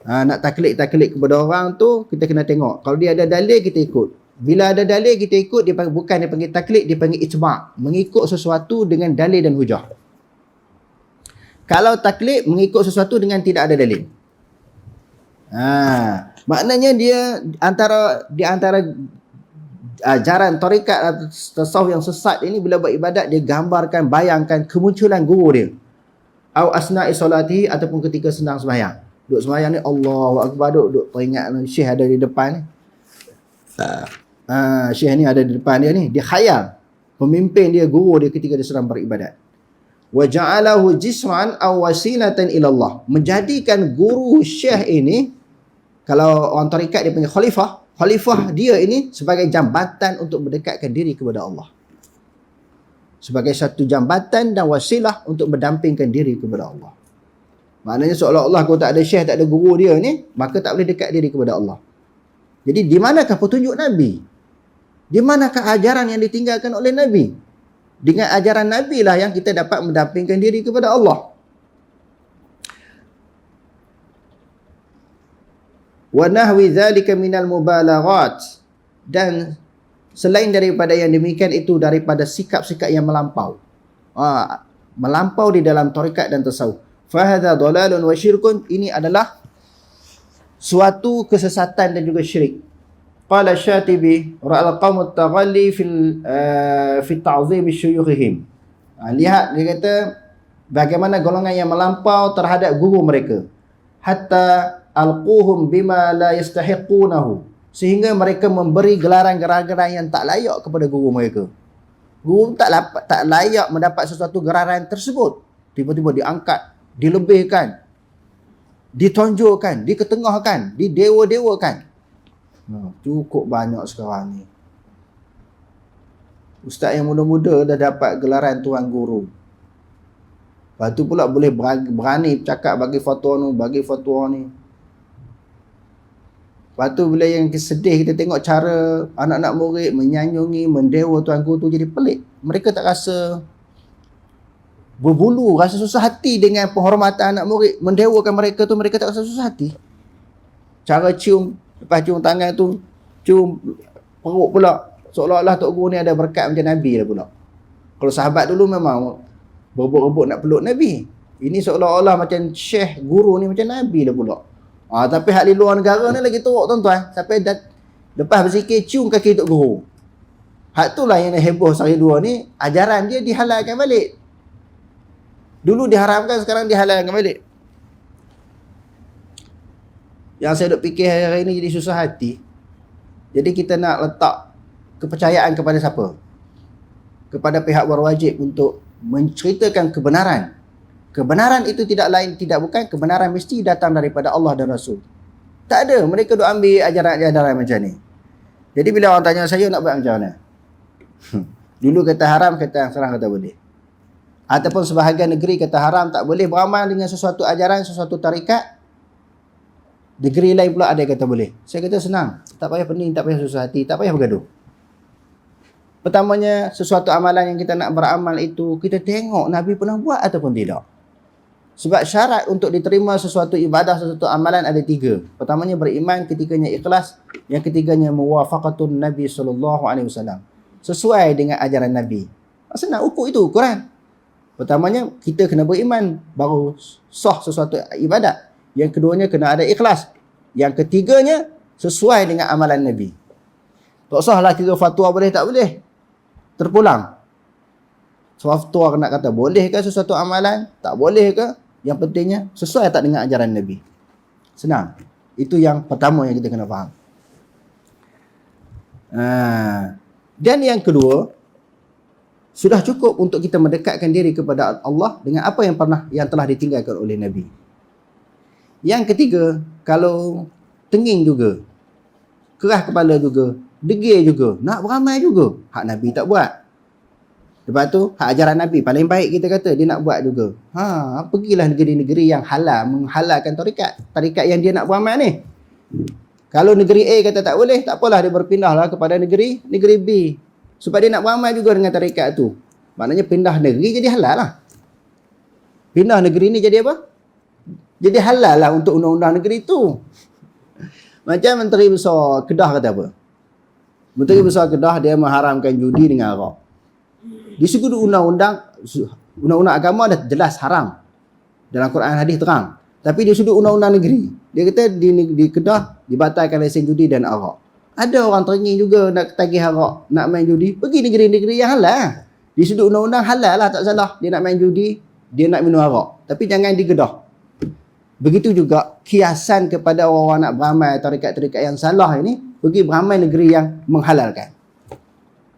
S1: Nak taklid kepada orang tu, kita kena tengok. Kalau dia ada dalil, kita ikut. Bila ada dalil, kita ikut. Bukan dia panggil taklid, dia panggil ijma'. Mengikut sesuatu dengan dalil dan hujah. Kalau taklid, mengikut sesuatu dengan tidak ada dalil. Maknanya dia di antara ajaran tarikat atau tasawuf yang sesat ini, bila buat ibadat, dia gambarkan, bayangkan kemunculan guru dia. Au asna'i solatihi, ataupun ketika sedang sembahyang. Duk sembahyang ni, Allahu Akbar, duk teringat Syekh ada di depan ni. Syekh ni ada di depan dia ni. Dia khayal pemimpin dia, guru dia ketika dia sedang beribadat. Wa ja'alahu jisman aw wasilatan ila Allah. Menjadikan guru Syekh ini, kalau orang tarikat dia panggil khalifah. Khalifah dia ini sebagai jambatan untuk mendekatkan diri kepada Allah. Sebagai satu jambatan dan wasilah untuk mendampingkan diri kepada Allah. Maknanya seolah-olah kalau tak ada syekh, tak ada guru dia ni, maka tak boleh dekat diri kepada Allah. Jadi di manakah petunjuk Nabi? Di manakah ajaran yang ditinggalkan oleh Nabi? Dengan ajaran Nabi lah yang kita dapat mendampingkan diri kepada Allah. Wa nahwi dzalika minal mubalaghat. Dan selain daripada yang demikian itu, daripada sikap-sikap yang melampau. Melampau di dalam tarikat dan tasawuf. Fahadha dalalun wa syirkun. Ini adalah suatu kesesatan dan juga syirik. Qala Syatibi ra'al qawmut taghalli fi ta'zim syuyukhihim. Lihat, dia kata bagaimana golongan yang melampau terhadap guru mereka. Hatta alquhum bima la yastahiqunahu. Sehingga mereka memberi gelaran-gelaran yang tak layak kepada guru mereka. Guru tak layak mendapat sesuatu gelaran tersebut. Tiba-tiba diangkat, dilebihkan, ditonjolkan, diketengahkan, didewa-dewakan. Cukup banyak sekarang ni. Ustaz yang muda-muda dah dapat gelaran tuan guru. Lepas tu pula boleh berani cakap bagi fatwa ni, bagi fatwa ni. Lepas tu bila yang sedih kita tengok cara anak-anak murid menyanjungi, mendewa tuan guru tu, jadi pelik. Mereka tak rasa berbulu, rasa susah hati dengan penghormatan anak murid. Mendewakan mereka tu, mereka tak rasa susah hati. Cara cium, lepas cium tangan tu, cium perut pula. Seolah-olah Tok Guru ni ada berkat macam Nabi lah pula. Kalau sahabat dulu memang berebut-rebut nak peluk Nabi. Ini seolah-olah macam syekh guru ni macam Nabi lah pula. Tapi hak di luar negara ni lagi teruk tuan-tuan. Sampai lepas berzikir cium kaki Tok Guru. Hak tu lah yang heboh sehari dua ni. Ajaran dia dihalalkan balik. Dulu diharamkan, sekarang dihalalkan balik. Yang saya duk fikir hari-hari ni jadi susah hati. Jadi kita nak letak kepercayaan kepada siapa? Kepada pihak berwajib untuk menceritakan kebenaran. Kebenaran itu tidak lain, tidak bukan, kebenaran mesti datang daripada Allah dan Rasul. Tak ada, mereka duk ambil ajaran-ajaran macam ni. Jadi bila orang tanya saya nak buat macam mana? Dulu kata haram, kata sekarang kata boleh. Ataupun sebahagian negeri kata haram, tak boleh beramal dengan sesuatu ajaran, sesuatu tarikat. Negeri lain pula ada yang kata boleh. Saya kata senang, tak payah pening, tak payah susah hati, tak payah bergaduh. Pertamanya, sesuatu amalan yang kita nak beramal itu, kita tengok Nabi pernah buat ataupun tidak. Sebab syarat untuk diterima sesuatu ibadah, sesuatu amalan ada 3. Pertamanya beriman, ketiganya ikhlas, yang ketiganya muwafaqatun Nabi SAW. Sesuai dengan ajaran Nabi. Senang ukur itu, Quran. Pertamanya, kita kena beriman, baru sah sesuatu ibadat. Yang keduanya, kena ada ikhlas. Yang ketiganya, sesuai dengan amalan Nabi. Tak usahlah kira fatwa boleh tak boleh. Terpulang. Fatwa nak kata boleh ke sesuatu amalan, tak boleh ke? Yang pentingnya sesuai tak dengan ajaran Nabi. Senang. Itu yang pertama yang kita kena faham. Dan yang kedua, sudah cukup untuk kita mendekatkan diri kepada Allah dengan apa yang telah ditinggalkan oleh Nabi. Yang ketiga, kalau tenging juga, kerah kepala juga, degil juga, nak beramal juga, hak Nabi tak buat. Lepas tu, hak ajaran Nabi paling baik kita kata, dia nak buat juga. Pergilah negeri-negeri yang halal, menghalalkan tarikat yang dia nak beramal ni. Kalau negeri A kata tak boleh, tak apalah, dia berpindahlah kepada negeri B. Sebab dia nak beramal juga dengan tarikat tu. Maknanya pindah negeri jadi halal lah. Pindah negeri ni jadi apa? Jadi halal lah untuk undang-undang negeri tu. Macam Menteri Besar Kedah kata apa? Menteri Besar Kedah dia mengharamkan judi dengan arak. Di segi undang-undang agama dah jelas haram. Dalam Quran hadis terang. Tapi di sudut undang-undang negeri, dia kata di Kedah dibatalkan lesen judi dan arak. Ada orang teringin juga nak tagih arak, nak main judi, pergi negeri-negeri yang halal. Di sudut undang-undang halal lah, tak salah. Dia nak main judi, dia nak minum arak. Tapi jangan di Kedah. Begitu juga kiasan kepada orang-orang nak beramal tarikat-tarikat yang salah ini, pergi beramal negeri yang menghalalkan.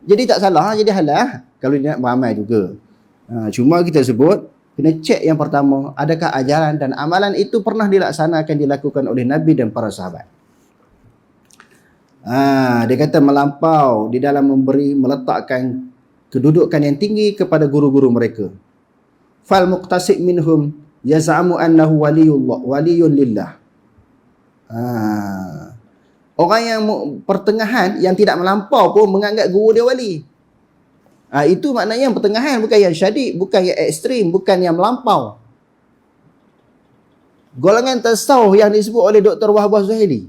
S1: Jadi tak salah, jadi halal kalau dia nak beramal juga. Cuma kita sebut, kena cek yang pertama, adakah ajaran dan amalan itu pernah dilaksanakan, dilakukan oleh Nabi dan para sahabat. Dia kata melampau di dalam meletakkan kedudukan yang tinggi kepada guru-guru mereka. Fal muqtasid minhum yaz'amu annahu waliyun lillah. Orang yang pertengahan, yang tidak melampau pun menganggap guru dia wali. Itu maknanya yang pertengahan, bukan yang syadid, bukan yang ekstrim, bukan yang melampau. Golongan tasawuf yang disebut oleh Dr. Wahbah Zuhaili,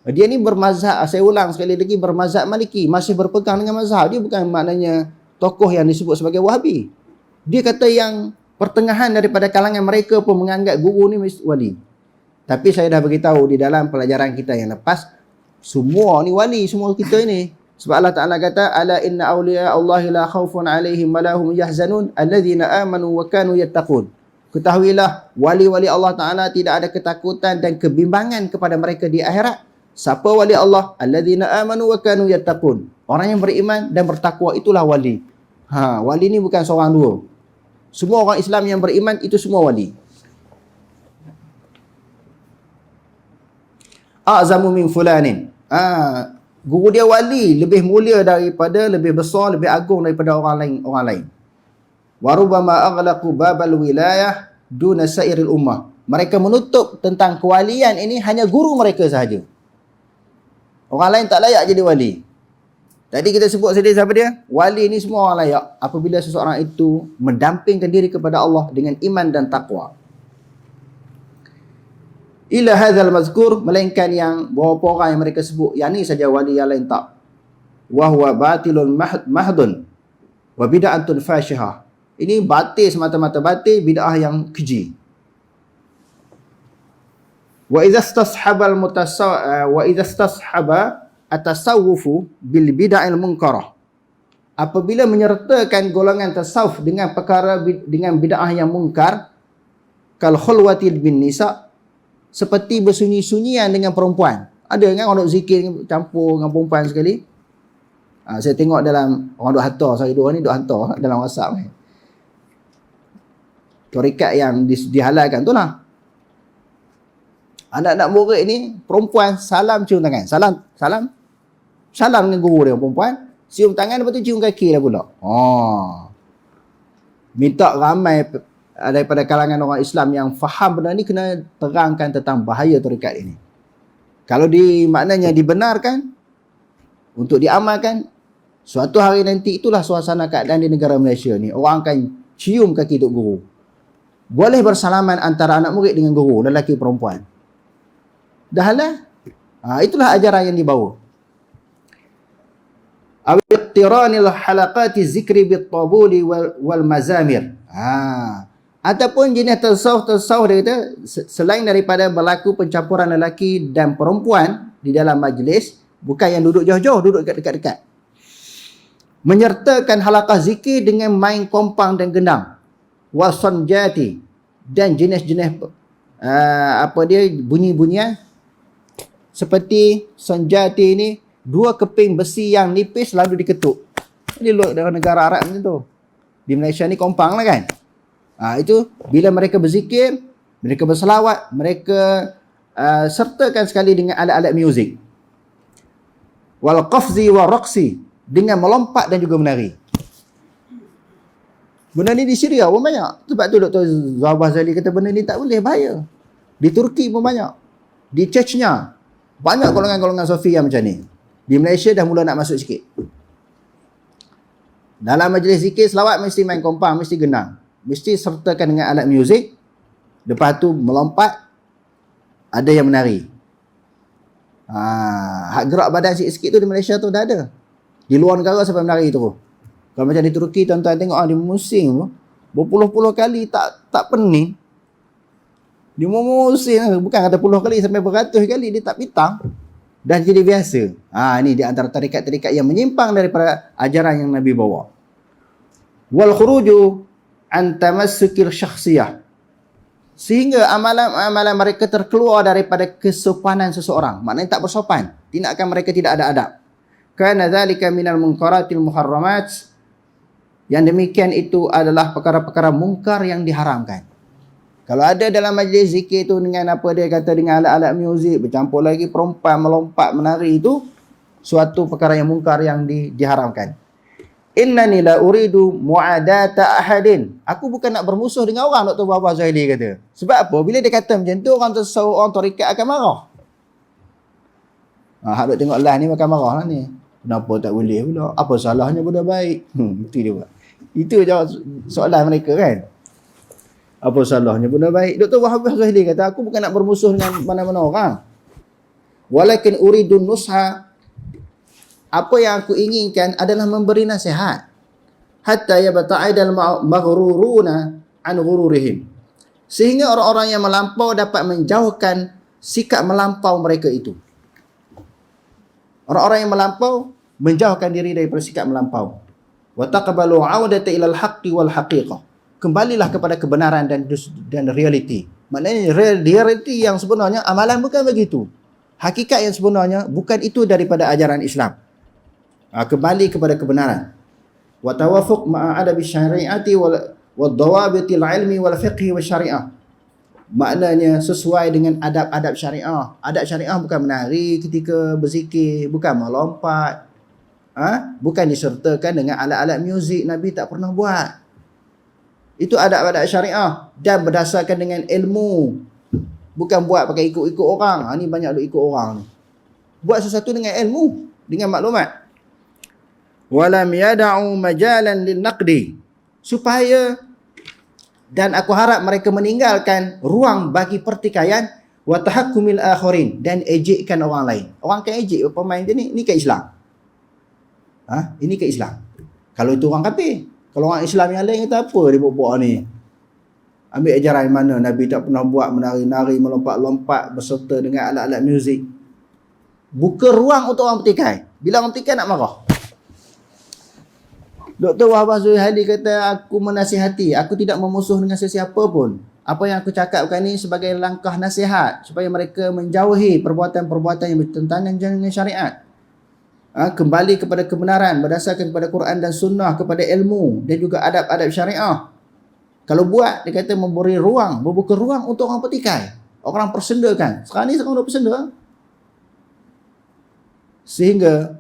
S1: dia ni bermazhab, saya ulang sekali lagi, bermazhab Maliki, masih berpegang dengan mazhab. Dia bukan maknanya tokoh yang disebut sebagai Wahabi. Dia kata yang pertengahan daripada kalangan mereka pun menganggap guru ni wali. Tapi saya dah beritahu di dalam pelajaran kita yang lepas, semua ni wali, semua kita ini. Sebab Allah Ta'ala kata, ala inna awliya Allahi la khawfun alaihim wa lahum yahzanun alladhina amanu wa kanu yattaqun. Ketahuilah, wali-wali Allah Ta'ala tidak ada ketakutan dan kebimbangan kepada mereka di akhirat. Siapa wali Allah? Alladhina amanu wa kanu yattaqun. Orang yang beriman dan bertakwa, itulah wali. Wali ni bukan seorang dua. Semua orang Islam yang beriman itu semua wali. A'zamu min fulanin. Guru dia wali, lebih mulia daripada, lebih besar, lebih agung daripada orang lain. Wa rubbama aghlaqu babal wilayah duna sairil ummah. Mereka menutup tentang kewalian ini hanya guru mereka sahaja. Orang lain tak layak jadi wali. Tadi kita sebut sedih siapa dia? Wali ni semua orang layak apabila seseorang itu mendampingkan diri kepada Allah dengan iman dan taqwa. Ila hadzal mazkur, melainkan yang beberapa orang yang mereka sebut, yang ni saja wali, yang lain tak. Wa huwa batilun mahdun wa bid'atun fashihah. Ini batil, semata-mata batil, bid'ah yang keji. Wa idza istashaba at-tasawwufu bil bid'il munkarah. Apabila menyertakan golongan tasawuf dengan perkara, dengan bid'ah yang mungkar, kal khulwati bin nisa, seperti bersunyi-sunyian dengan perempuan. Ada kan orang duk zikir campur dengan perempuan sekali. Saya tengok dalam orang duk hantar, saya dua ni duk hantar dalam WhatsApp ni. Tarekat yang dihalalkan tu lah. Anak-anak murid ni perempuan salam cium tangan. Salam dengan guru dia perempuan, cium tangan lepas tu cium kaki dah pula. Minta ramai daripada kalangan orang Islam yang faham benda ni kena terangkan tentang bahaya tarekat ini. Kalau maknanya dibenarkan untuk diamalkan, suatu hari nanti itulah suasana keadaan di negara Malaysia ni. Orang akan cium kaki tok guru. Boleh bersalaman antara anak murid dengan guru, lelaki perempuan. Dah lah. Itulah ajaran yang dibawa. Awittiranil halaqati zikri bit-tabuli wal mazamir. Ataupun jenis tasawuf dia kata, selain daripada berlaku pencampuran lelaki dan perempuan di dalam majlis, bukan yang duduk jauh-jauh, duduk dekat-dekat. Menyertakan halaqah zikir dengan main kompang dan gendang. Wasanjati, dan jenis-jenis bunyi-bunyian seperti sanjati ni, dua keping besi yang nipis lalu diketuk. Ini dalam negara Arab macam tu. Di Malaysia ni kompang lah kan. Itu bila mereka berzikir, mereka berselawat, mereka sertakan sekali dengan alat-alat muzik. Wal qafzi wa raqsi, dengan melompat dan juga menari. Benda ni di Syria pun banyak. Sebab tu Dr. Zawah Zali kata benda ni tak boleh, bahaya. Di Turki pun banyak. Di Chechnya banyak golongan-golongan Sufi yang macam ni. Di Malaysia dah mula nak masuk sikit. Dalam majlis zikir selawat mesti main kompang, mesti gendang. Mesti sertakan dengan alat muzik. Lepas tu melompat, ada yang menari. Hak gerak badan sikit-sikit tu di Malaysia tu dah ada. Di luar negara sampai menari tu. Kalau macam di Turki, tuan-tuan tengok di musim tu, berpuluh-puluh kali tak pening. Dia musim, bukan kata puluh kali sampai beratus kali, dia tak pitang. Dan jadi biasa. Ini di antara tarikat-tarikat yang menyimpang daripada ajaran yang Nabi bawa. Wal khuruju an tamassukil syakhsiyah. Sehingga amalan-amalan mereka terkeluar daripada kesopanan seseorang. Maknanya tak bersopan. Tindakan mereka tidak ada adab. Kana dzalika minal munkaratil muharramat. Yang demikian itu adalah perkara-perkara mungkar yang diharamkan. Kalau ada dalam majlis zikir tu dengan apa dia kata, dengan alat-alat muzik, bercampur lagi perempuan melompat menari, itu suatu perkara yang mungkar yang diharamkan. Innani la uridu mu'adata ahadin. Aku bukan nak bermusuh dengan orang, Dr. Wahbah Zuhaili kata. Sebab apa? Bila dia kata macam tu, orang tasawuf, orang tarikat akan marah. Hak duk tengok live ni makan marah lah ni. Kenapa tak boleh pula? Apa salahnya benda baik? Itu dia buat. Itu jawab soalan mereka kan. Apa salahnya benda baik? Dr. Wahbah Zuhaili kata, aku bukan nak bermusuh dengan mana-mana orang. Walakin uridun nusha. Apa yang aku inginkan adalah memberi nasihat. Hatta yabta'idal maghruruna an ghururihim. Sehingga orang-orang yang melampau dapat menjauhkan sikap melampau mereka itu. Orang-orang yang melampau menjauhkan diri daripada sikap melampau. Wa taqbalu 'audata ilal haqqi wal haqiqah. Kembalilah kepada kebenaran dan realiti. Maknanya realiti yang sebenarnya amalan bukan begitu. Hakikat yang sebenarnya bukan itu daripada ajaran Islam. Kembali kepada kebenaran. Wa tawafuq ma'a adabi syari'ati wal dawabitil ilmi wal fiqhi wal syari'ah. Maknanya sesuai dengan adab-adab syariah. Adab syariah bukan menari ketika berzikir, bukan melompat. Bukan disertakan dengan alat-alat muzik. Nabi tak pernah buat. Itu adab-adab syariah dan berdasarkan dengan ilmu. Bukan buat pakai ikut-ikut orang. Ni banyak duk ikut orang ni. Buat sesuatu dengan ilmu, dengan maklumat. Walam yada'u majalan lil naqdi. Supaya, dan aku harap mereka meninggalkan ruang bagi pertikaian wa tahakkumil akharin, dan ejekkan orang lain. Orang kan ejek pemain dia ni ke Islam. Ini ke Islam. Kalau itu orang kafir. Kalau orang Islam yang lain kata apa dia buat ni? Ambil ajaran mana Nabi tak pernah buat menari-nari, melompat-lompat berserta dengan alat-alat muzik. Buka ruang untuk orang bertikai. Bila orang bertikai nak marah. Dr. Wahbah Zuhaili kata, aku menasihati, aku tidak memusuh dengan sesiapa pun. apa yang aku cakapkan ni sebagai langkah nasihat supaya mereka menjauhi perbuatan-perbuatan yang bertentangan dengan syariat. Kembali kepada kebenaran berdasarkan kepada Quran dan Sunnah, kepada ilmu dan juga adab-adab syariah. Kalau buat, dia kata memberi ruang, membuka ruang untuk orang petikai, orang persendakan. Sekarang ni orang persenda, sehingga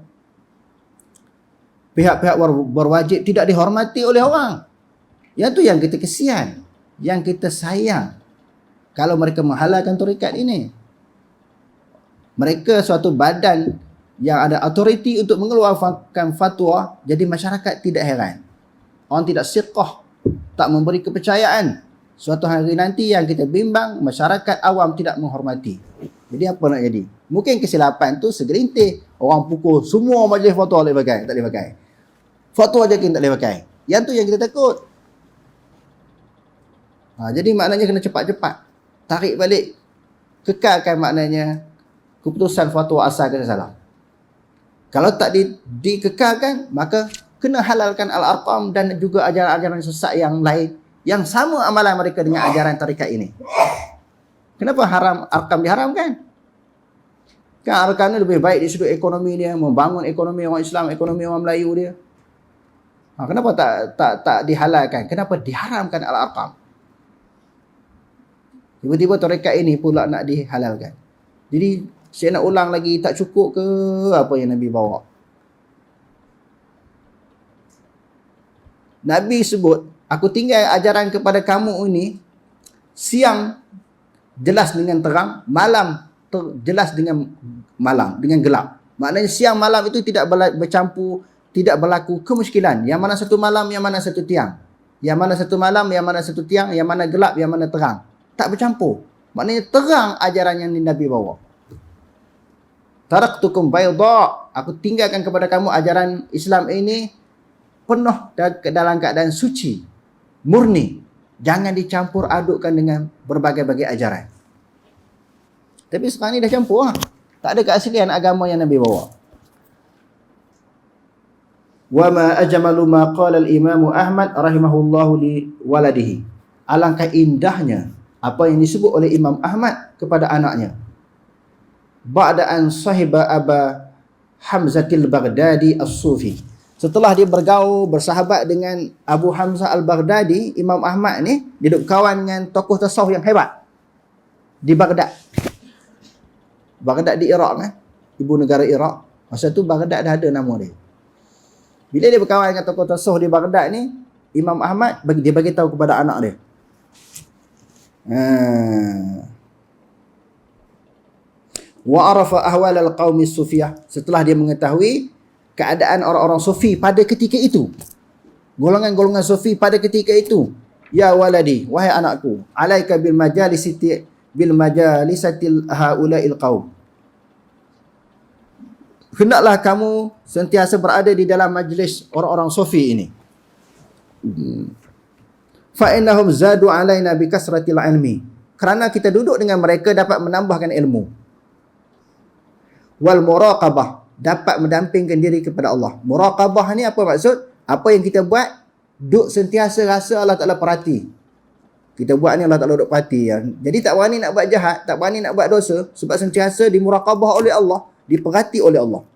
S1: pihak-pihak berwajib tidak dihormati oleh orang. Yang tu yang kita kesian, yang kita sayang kalau mereka menghalalkan tarekat ini. Mereka suatu badan yang ada autoriti untuk mengeluarkan fatwa, jadi masyarakat tidak heran. Orang tidak siqah, tak memberi kepercayaan. Suatu hari nanti yang kita bimbang, masyarakat awam tidak menghormati. Jadi apa nak jadi? Mungkin kesilapan tu segelintir. Orang pukul, semua majlis fatwa boleh pakai, tak boleh pakai. Fatwa je kita tak boleh pakai. Yang tu yang kita takut. Jadi maknanya kena cepat-cepat tarik balik, kekalkan maknanya keputusan fatwa asal kena salah. Kalau tak dikekalkan, maka kena halalkan Al-Arqam dan juga ajaran-ajaran sesat yang lain yang sama amalan mereka dengan ajaran tarekat ini. Kenapa Arqam diharamkan? Kan Arqam ni lebih baik di sudut ekonomi dia, membangun ekonomi orang Islam, ekonomi orang Melayu dia. Kenapa tak dihalalkan? Kenapa diharamkan Al-Arqam? Tiba-tiba tarekat ini pula nak dihalalkan. Jadi saya nak ulang lagi, tak cukup ke apa yang Nabi bawa? Nabi sebut, aku tinggal ajaran kepada kamu ini, siang jelas dengan terang, malam jelas dengan malam, dengan gelap. Maknanya siang malam itu tidak bercampur, tidak berlaku kemuskilan. Yang mana satu malam, yang mana satu tiang. Yang mana satu malam, yang mana satu tiang, yang mana gelap, yang mana terang. Tak bercampur. Maknanya terang ajaran yang Nabi bawa. Taraktukum bayda, aku tinggalkan kepada kamu ajaran Islam ini penuh dalam keadaan suci, murni. Jangan dicampur adukkan dengan berbagai-bagai ajaran. Tapi sekarang ni dah campur lah. Tak ada keaslian agama yang Nabi bawa. Wa ma ajmalu ma qala al-Imam Ahmad rahimahullahu li waladihi. Alangkah indahnya apa yang disebut oleh Imam Ahmad kepada anaknya. Ba'da an sahiba Aba Hamzatil Baghdadi As-Sufi. Setelah dia bergaul, bersahabat dengan Abu Hamzah Al-Baghdadi, Imam Ahmad ni dia duduk kawan dengan tokoh tasawuf yang hebat di Baghdad. Baghdad di Iraq kan, ibu negara Iraq. Masa tu Baghdad dah ada nama dia. Bila dia berkawan dengan tokoh tasawuf di Baghdad ni, Imam Ahmad dia bagi tahu kepada anak dia. Wa arafa ahwal al-qaumi sufiyah. Setelah dia mengetahui keadaan orang-orang sufi pada ketika itu, golongan-golongan sufi pada ketika itu. Ya waladi, wahai anakku, alaika bil majalisatil haula'il qaum. Hendaklah kamu sentiasa berada di dalam majlis orang-orang sufi ini. Fa innahum zadu alaina bi kasratil ilmi. Kerana kita duduk dengan mereka dapat menambahkan ilmu. Wal muraqabah, dapat mendampingkan diri kepada Allah. Muraqabah ni apa maksud? Apa yang kita buat, duk sentiasa rasa Allah Ta'ala perhati. Kita buat ni Allah Ta'ala duk perhati. Jadi tak berani nak buat jahat, tak berani nak buat dosa, sebab sentiasa dimuraqabah oleh Allah, diperhati oleh Allah.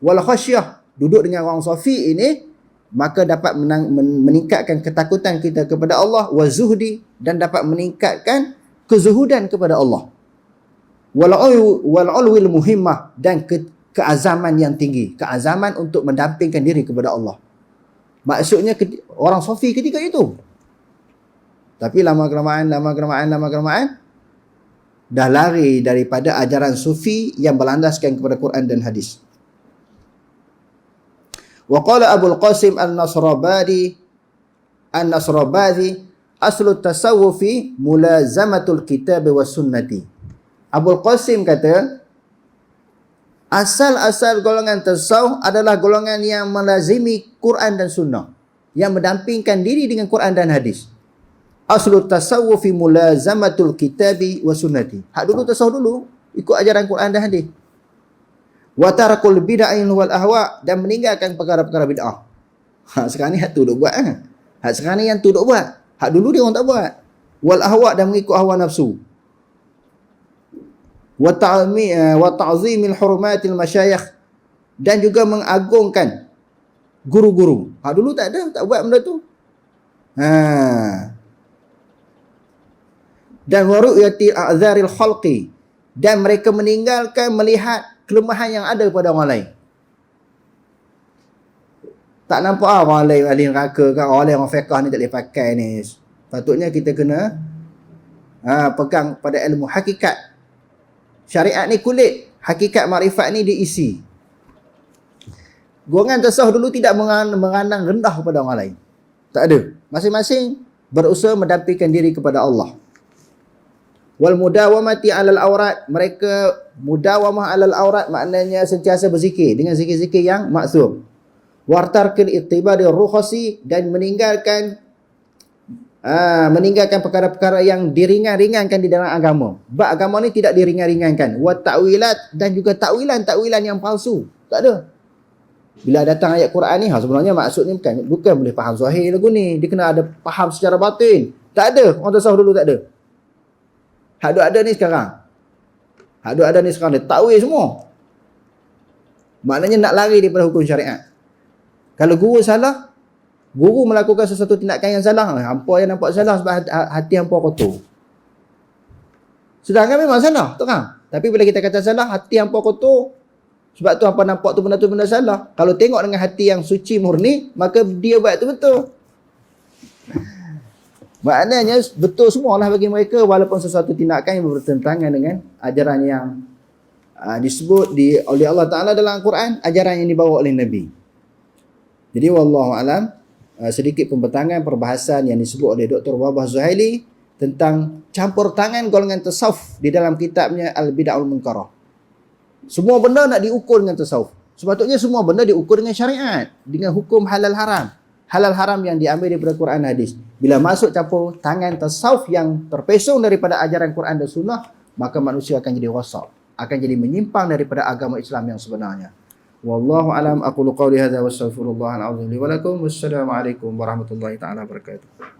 S1: Wal khasyah, duduk dengan orang sufi ini, maka dapat meningkatkan ketakutan kita kepada Allah. Wa zuhdi, dan dapat meningkatkan kezuhudan kepada Allah. Wal ulwil muhimmah, dan keazaman yang tinggi, keazaman untuk mendampingkan diri kepada Allah. Maksudnya orang sufi ketika itu. Tapi lama-kelamaan dah lari daripada ajaran sufi yang berlandaskan kepada Quran dan hadis. Wa qala Abul Qasim An-Nasrabadi aslu tasawufi mulazamatul kitab was sunnati. Abul Qasim kata, asal-asal golongan tasawuf adalah golongan yang melazimi Quran dan sunnah, yang mendampingkan diri dengan Quran dan hadis. Aslu tasawufi mulazamatul kitabi wa sunnati. Hak dulu tasawuf dulu ikut ajaran Quran dan hadis. Wa tarakul bid'ain wal ahwa, dan meninggalkan perkara-perkara bid'ah. Sekarang ni hak tu duk buat kan. Hak sekarang ni yang tu duk buat. Hak dulu dia orang tak buat. wal ahwa, dan mengikut hawa nafsu, wa ta'zimil hurumatil masyayikh, dan juga mengagungkan guru-guru. Dulu tak ada, tak buat benda tu. Dan wa ru'yati a'zaril khalqi, dan mereka meninggalkan melihat kelemahan yang ada pada orang lain. Tak nampak orang lain ahli neraka kan, orang lain orang fiqh ni tak boleh pakai ni. Patutnya kita kena pegang pada ilmu hakikat. Syariat ni kulit, hakikat makrifat ni diisi. Golongan tasawuf dulu tidak menganang rendah kepada orang lain. Tak ada. Masing-masing berusaha mendampingkan diri kepada Allah. Wal mudawamati alal aurat, mereka mudawamah alal aurat maknanya sentiasa berzikir dengan zikir-zikir yang maksum. Wartarkil ittibari rukhasi, dan meninggalkan perkara-perkara yang diringan-ringankan di dalam agama. Sebab agama ni tidak diringan-ringankan. Wa ta'wilat, dan juga takwilan yang palsu. Tak ada. Bila datang ayat Quran ni, sebenarnya maksud ni bukan boleh faham zahir lagu ni. Dia kena ada faham secara batin. Tak ada. Orang tasawuf dulu tak ada. Hak ada ni sekarang. Dia takwil semua. Maknanya nak lari daripada hukum syariat. Kalau guru salah, guru melakukan sesuatu tindakan yang salah, hampa yang nampak salah sebab hati hampa kotor. Sedangkan memang salah, betul kan? Tapi bila kita kata salah, hati hampa kotor, sebab tu hampa nampak tu benda salah. Kalau tengok dengan hati yang suci murni, maka dia buat tu betul. Maknanya betul semualah bagi mereka, walaupun sesuatu tindakan yang bertentangan dengan ajaran yang disebut oleh Allah Ta'ala dalam Al-Quran, ajaran yang dibawa oleh Nabi. Jadi wallahu alam, sedikit pembentangan perbahasan yang disebut oleh Dr. Wahbah Zuhaili tentang campur tangan golongan tasawuf di dalam kitabnya Al-Bid'ahul Munkarah. Semua benda nak diukur dengan tasawuf. Sepatutnya semua benda diukur dengan syariat, dengan hukum halal haram. Halal haram yang diambil daripada Quran hadis. Bila masuk campur tangan tasawuf yang terpesong daripada ajaran Quran dan Sunnah, maka manusia akan jadi rosak, akan jadi menyimpang daripada agama Islam yang sebenarnya. Wallahu alam, aqulu qawli hadza wa astaghfirullahal azim li wa lakum. Wassalamu alaikum warahmatullahi taala wabarakatuh.